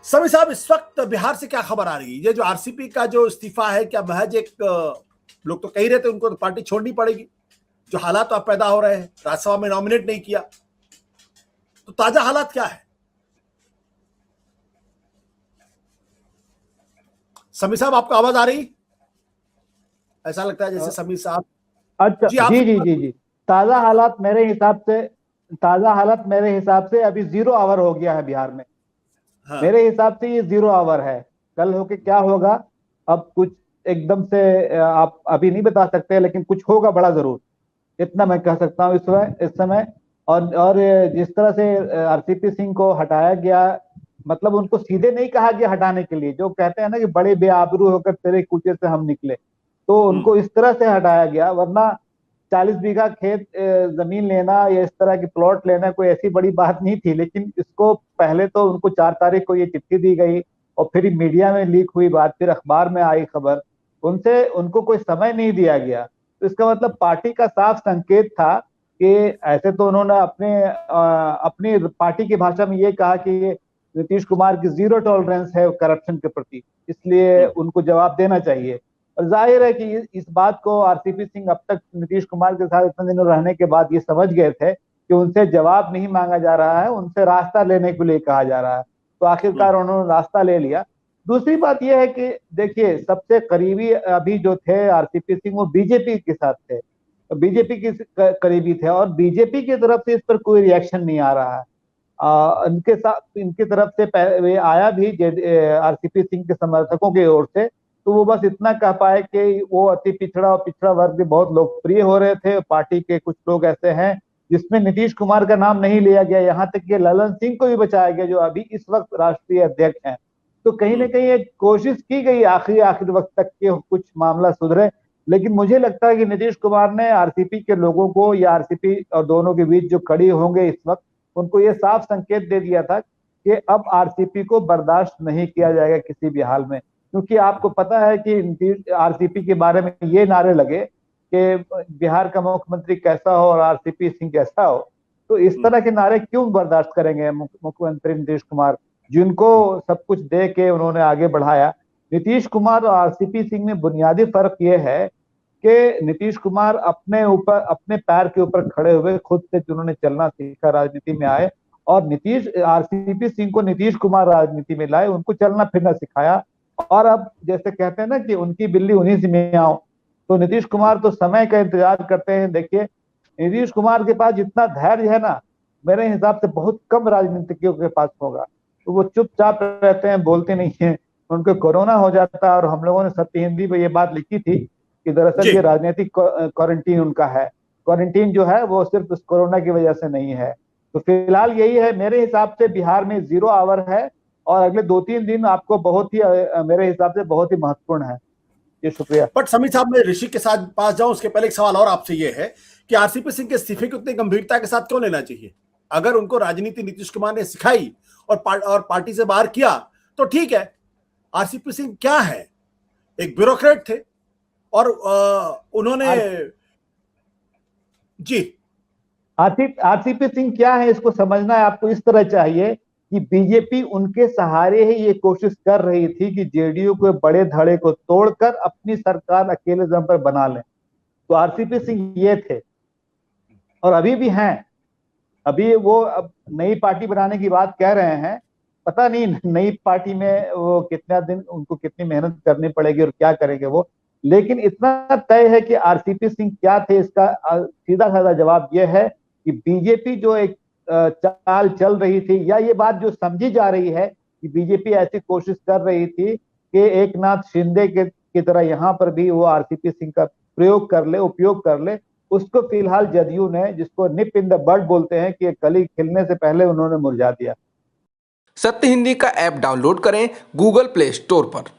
समी साहब, इस वक्त बिहार से क्या खबर आ रही है? ये जो आरसीपी का जो इस्तीफा है, क्या महज एक लोग तो कह ही रहे थे उनको तो पार्टी छोड़नी पड़ेगी, जो हालात अब पैदा हो रहे हैं, राज्यसभा में नॉमिनेट नहीं किया, तो ताजा हालात क्या है? समी साहब, आपको आवाज आ रही? ऐसा लगता है जैसे समी साहब। अच्छा, जी, आप जी जी जी जी। ताजा हालात मेरे हिसाब से अभी 0 आवर हो गया है बिहार में। हाँ। मेरे हिसाब से ये 0 आवर है। कल होके क्या होगा, अब कुछ एकदम से आप अभी नहीं बता सकते, लेकिन कुछ होगा बड़ा जरूर, इतना मैं कह सकता हूँ इस समय। और जिस तरह से आरसीपी सिंह को हटाया गया, मतलब उनको सीधे नहीं कहा गया हटाने के लिए, जो कहते हैं ना कि बड़े बेआबरू होकर तेरे कूचे से हम निकले, तो उनको इस तरह से हटाया गया। वरना 40 बीघा खेत जमीन लेना या इस तरह की प्लॉट लेना कोई ऐसी बड़ी बात नहीं थी, लेकिन इसको पहले तो उनको 4 तारीख को ये चिट्ठी दी गई और फिर मीडिया में लीक हुई बात, फिर अखबार में आई खबर, उनको कोई समय नहीं दिया गया। तो इसका मतलब पार्टी का साफ संकेत था कि ऐसे तो उन्होंने अपनी पार्टी की भाषा में ये कहा कि नीतीश कुमार की 0 टॉलरेंस है करप्शन के प्रति, इसलिए उनको जवाब देना चाहिए। और जाहिर है कि इस बात को आरसीपी सिंह अब तक नीतीश कुमार के साथ इतने दिनों रहने के बाद ये समझ गए थे कि उनसे जवाब नहीं मांगा जा रहा है, उनसे रास्ता लेने के लिए कहा जा रहा है। तो आखिरकार उन्होंने रास्ता ले लिया। दूसरी बात यह है कि देखिए, सबसे करीबी अभी जो थे आरसीपी सिंह, वो बीजेपी के साथ थे, बीजेपी के करीबी थे, और बीजेपी की तरफ से इस पर कोई रिएक्शन नहीं आ रहा है। इनके साथ इनकी तरफ से आया भी आरसीपी सिंह के समर्थकों की ओर से, तो वो बस इतना कह पाए कि वो अति पिछड़ा और पिछड़ा वर्ग भी बहुत लोकप्रिय हो रहे थे। पार्टी के कुछ लोग ऐसे हैं जिसमें नीतीश कुमार का नाम नहीं लिया गया, यहाँ तक कि ललन सिंह को भी बचाया गया जो अभी इस वक्त राष्ट्रीय अध्यक्ष हैं। तो कहीं ना कहीं एक कोशिश की गई आखिरी वक्त तक के कुछ मामला सुधरे, लेकिन मुझे लगता है कि नीतीश कुमार ने आरसीपी के लोगों को, या आरसीपी और दोनों के बीच जो खड़ी होंगे इस वक्त, उनको ये साफ संकेत दे दिया था कि अब आरसीपी को बर्दाश्त नहीं किया जाएगा किसी भी हाल में। क्योंकि आपको पता है कि आरसीपी के बारे में ये नारे लगे कि बिहार का मुख्यमंत्री कैसा हो और आरसीपी सिंह कैसा हो, तो इस तरह के नारे क्यों बर्दाश्त करेंगे मुख्यमंत्री नीतीश कुमार, जिनको सब कुछ दे के उन्होंने आगे बढ़ाया। नीतीश कुमार और आरसीपी सिंह में बुनियादी फर्क ये है कि नीतीश कुमार अपने पैर के ऊपर खड़े हुए खुद से जिन्होंने चलना सीखा, राजनीति में आए, और आरसीपी सिंह को नीतीश कुमार राजनीति में लाए, उनको चलना फिरना सिखाया। और अब जैसे कहते हैं ना कि उनकी बिल्ली उन्हीं से मियाओ, तो नीतीश कुमार तो समय का इंतजार करते हैं। देखिए, नीतीश कुमार के पास जितना धैर्य है ना, मेरे हिसाब से बहुत कम राजनीतिज्ञों के पास होगा। तो वो चुपचाप रहते हैं, बोलते नहीं है। उनको कोरोना हो जाता है, और हम लोगों ने सत्य हिंदी में ये बात लिखी थी कि दरअसल ये राजनीतिक क्वारंटीन उनका है। क्वारंटीन जो है वो सिर्फ उस कोरोना की वजह से नहीं है। तो फिलहाल यही है मेरे हिसाब से, बिहार में 0 आवर है, और अगले 2-3 दिन आपको बहुत ही मेरे हिसाब से बहुत ही महत्वपूर्ण है। जी शुक्रिया। बट समी साहब, मैं ऋषि के साथ पास जाऊं उसके पहले एक सवाल और आपसे ये है कि आरसीपी सिंह के इस्तीफे को उतनी गंभीरता के साथ क्यों लेना चाहिए? अगर उनको राजनीति नीतीश कुमार ने सिखाई और पार्टी से बाहर किया तो ठीक है। आरसीपी सिंह क्या है? एक ब्यूरोक्रेट थे, और उन्होंने जी आरसीपी सिंह क्या है इसको समझना है आपको इस तरह चाहिए कि बीजेपी उनके सहारे ही ये कोशिश कर रही थी कि जेडीयू के बड़े धड़े को तोड़कर अपनी सरकार अकेले दम पर बना लें। तो आरसीपी सिंह ये थे, और अभी भी हैं। अभी वो अब नई पार्टी बनाने की बात कह रहे हैं, पता नहीं नई पार्टी में वो कितना दिन, उनको कितनी मेहनत करनी पड़ेगी और क्या करेंगे वो। लेकिन इतना तय है कि आरसीपी सिंह क्या थे, इसका सीधा साधा जवाब यह है कि बीजेपी जो एक चाल चल रही थी, या ये बात जो समझी जा रही है कि बीजेपी ऐसी कोशिश कर रही थी कि एक नाथ शिंदे की तरह यहाँ पर भी वो आरसीपी सिंह का उपयोग कर ले, उसको फिलहाल जदयू ने, जिसको निप इन द बड बोलते हैं, कि कली खिलने से पहले उन्होंने मुरझा दिया। सत्य हिंदी का ऐप डाउनलोड करें गूगल प्ले स्टोर पर।